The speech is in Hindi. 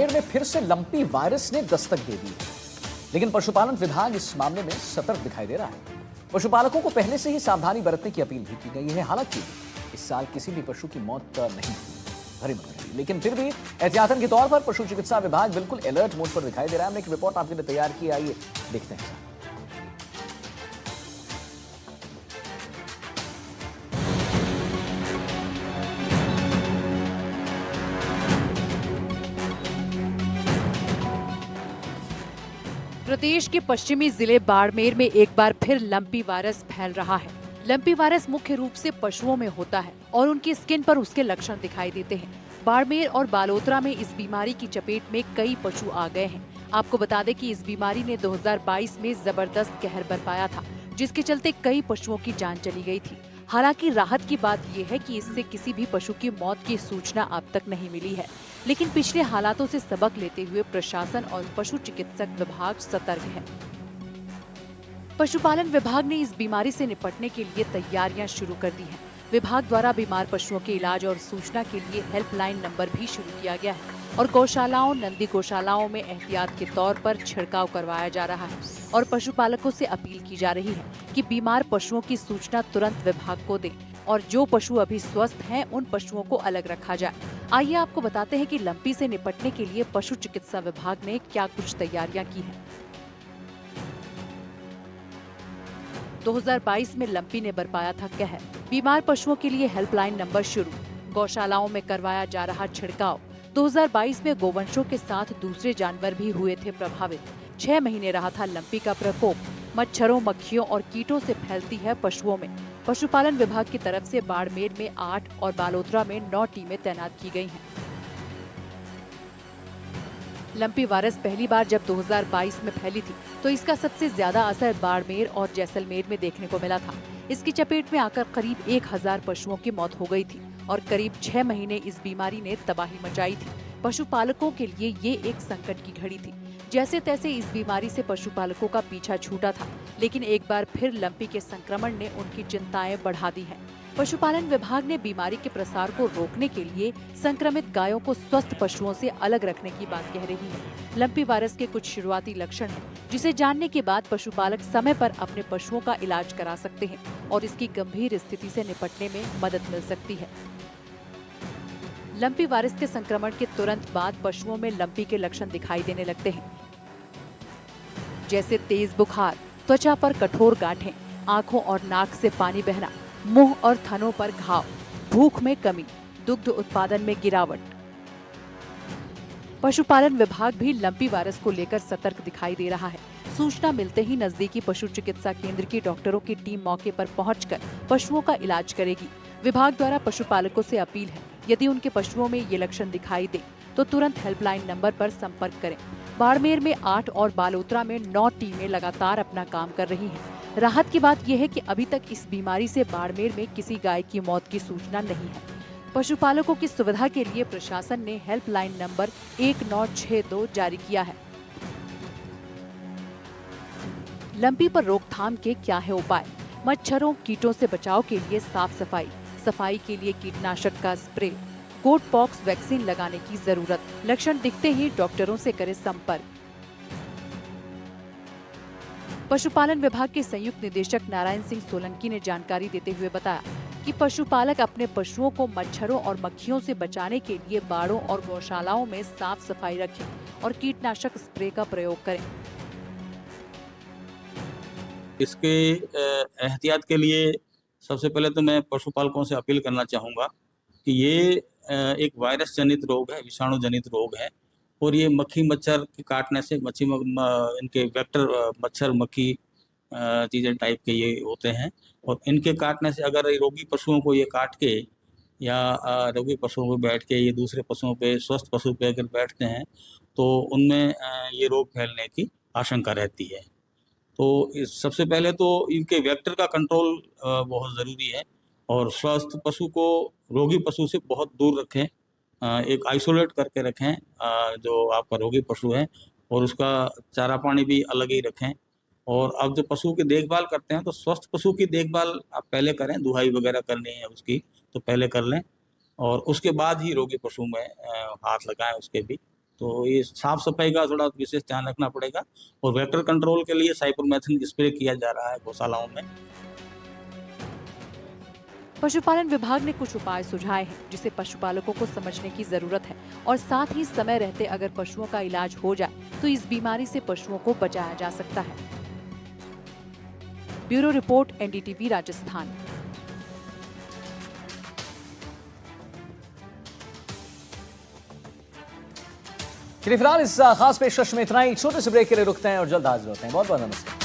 बाड़मेर में फिर से लंपी वायरस ने दस्तक दे दी है, लेकिन पशुपालन विभाग इस मामले में सतर्क दिखाई दे रहा है। पशुपालकों को पहले से ही सावधानी बरतने की अपील भी की गई है। हालांकि इस साल किसी भी पशु की मौत नहीं हुई, लेकिन फिर भी एहतियातन के तौर पर पशु चिकित्सा विभाग बिल्कुल अलर्ट मोड पर दिखाई दे रहा है। हमने एक रिपोर्ट आपके लिए तैयार की, आइए देखते हैं। प्रदेश के पश्चिमी जिले बाड़मेर में एक बार फिर लंपी वायरस फैल रहा है। लंपी वायरस मुख्य रूप से पशुओं में होता है और उनकी स्किन पर उसके लक्षण दिखाई देते हैं। बाड़मेर और बालोतरा में इस बीमारी की चपेट में कई पशु आ गए हैं। आपको बता दें कि इस बीमारी ने 2022 में जबरदस्त कहर बरपाया था, जिसके चलते कई पशुओं की जान चली गई थी। हालांकि राहत की बात यह है कि इससे किसी भी पशु की मौत की सूचना अब तक नहीं मिली है, लेकिन पिछले हालातों से सबक लेते हुए प्रशासन और पशु चिकित्सक विभाग सतर्क है। पशुपालन विभाग ने इस बीमारी से निपटने के लिए तैयारियां शुरू कर दी हैं। विभाग द्वारा बीमार पशुओं के इलाज और सूचना के लिए हेल्पलाइन नंबर भी शुरू किया गया है और गौशालाओं, नंदी गौशालाओं में एहतियात के तौर पर छिड़काव करवाया जा रहा है और पशुपालकों से अपील की जा रही है कि बीमार पशुओं की सूचना तुरंत विभाग को दें और जो पशु अभी स्वस्थ हैं उन पशुओं को अलग रखा जाए। आइए आपको बताते हैं कि लंपी से निपटने के लिए पशु चिकित्सा विभाग ने क्या कुछ तैयारियां की हैं। 2022 में लंपी ने बरपाया था कहर। बीमार पशुओं के लिए हेल्पलाइन नंबर शुरू, गौशालाओं में करवाया जा रहा छिड़काव। 2022 में गोवंशों के साथ दूसरे जानवर भी हुए थे प्रभावित। 6 महीने रहा था लंपी का प्रकोप। मच्छरों, मक्खियों और कीटों से फैलती है पशुओं में। पशुपालन विभाग की तरफ से बाड़मेर में 8 और बालोतरा में 9 टीमें तैनात की गई हैं। लंपी वायरस पहली बार जब 2022 में फैली थी तो इसका सबसे ज्यादा असर बाड़मेर और जैसलमेर में देखने को मिला था। इसकी चपेट में आकर करीब 1000 पशुओं की मौत हो गई थी और करीब 6 महीने इस बीमारी ने तबाही मचाई थी। पशुपालकों के लिए ये एक संकट की घड़ी थी। जैसे तैसे इस बीमारी से पशुपालकों का पीछा छूटा था, लेकिन एक बार फिर लंपी के संक्रमण ने उनकी चिंताएं बढ़ा दी हैं। पशुपालन विभाग ने बीमारी के प्रसार को रोकने के लिए संक्रमित गायों को स्वस्थ पशुओं से अलग रखने की बात कह रही है। लंपी वायरस के कुछ शुरुआती लक्षण हैं, जिसे जानने के बाद पशुपालक समय पर अपने पशुओं का इलाज करा सकते हैं और इसकी गंभीर स्थिति से निपटने में मदद मिल सकती है। लंपी वायरस के संक्रमण के तुरंत बाद पशुओं में लंपी के लक्षण दिखाई देने लगते हैं, जैसे तेज बुखार, त्वचा पर कठोर गांठें, आंखों और नाक से पानी बहना, मुंह और थनों पर घाव, भूख में कमी, दुग्ध उत्पादन में गिरावट। पशुपालन विभाग भी लंपी वायरस को लेकर सतर्क दिखाई दे रहा है। सूचना मिलते ही नजदीकी पशु चिकित्सा केंद्र की डॉक्टरों की टीम मौके पर पहुंचकर पशुओं का इलाज करेगी। विभाग द्वारा पशुपालकों से अपील है, यदि उनके पशुओं में ये लक्षण दिखाई दे तो तुरंत हेल्पलाइन नंबर पर संपर्क करें। बाड़मेर में 8 और बालोतरा में 9 टीमें लगातार अपना काम कर रही हैं। राहत की बात यह है कि अभी तक इस बीमारी से बाड़मेर में किसी गाय की मौत की सूचना नहीं है। पशुपालकों की सुविधा के लिए प्रशासन ने हेल्पलाइन नंबर 1962 जारी किया है। लंपी पर रोकथाम के क्या है उपाय? मच्छरों, कीटों से बचाव के लिए साफ सफाई, सफाई के लिए कीटनाशक का स्प्रे, गोट पॉक्स वैक्सीन लगाने की जरूरत। लक्षण दिखते ही डॉक्टरों से करें संपर्क। पशुपालन विभाग के संयुक्त निदेशक नारायण सिंह सोलंकी ने जानकारी देते हुए बताया कि पशुपालक अपने पशुओं को मच्छरों और मक्खियों से बचाने के लिए बाड़ों और गौशालाओं में साफ सफाई रखें और कीटनाशक स्प्रे का प्रयोग करें। इसके एहतियात के लिए सबसे पहले तो मैं पशुपालकों से अपील करना चाहूँगा कि ये एक वायरस जनित रोग है, विषाणु जनित रोग है और ये मक्खी मच्छर के काटने से इनके वेक्टर मच्छर मक्खी चीज़ें टाइप के ये होते हैं और इनके काटने से अगर रोगी पशुओं को ये काट के या रोगी पशुओं पे बैठ के ये दूसरे पशुओं पे, स्वस्थ पशु पे अगर बैठते हैं तो उनमें ये रोग फैलने की आशंका रहती है। तो सबसे पहले तो इनके वेक्टर का कंट्रोल बहुत ज़रूरी है और स्वस्थ पशु को रोगी पशु से बहुत दूर रखें, एक आइसोलेट करके रखें जो आपका रोगी पशु है और उसका चारा पानी भी अलग ही रखें। और अब जो पशु की देखभाल करते हैं तो स्वस्थ पशु की देखभाल आप पहले करें, दुहाई वगैरह करनी है उसकी तो पहले कर लें और उसके बाद ही रोगी पशु में हाथ लगाएं उसके भी। तो ये साफ सफाई का थोड़ा विशेष ध्यान रखना पड़ेगा। और वेक्टर कंट्रोल के लिए साइपरमेथ्रिन स्प्रे किया जा रहा है गौशालाओं में। पशुपालन विभाग ने कुछ उपाय सुझाए हैं जिसे पशुपालकों को समझने की जरूरत है और साथ ही समय रहते अगर पशुओं का इलाज हो जाए तो इस बीमारी से पशुओं को बचाया जा सकता है। Bureau report, NDTV Rajasthan. चलिए फिलहाल इस खास पेशकश में इतना ही। छोटे से ब्रेक के लिए रुकते हैं और जल्द हाजिर होते हैं। बहुत बहुत नमस्कार।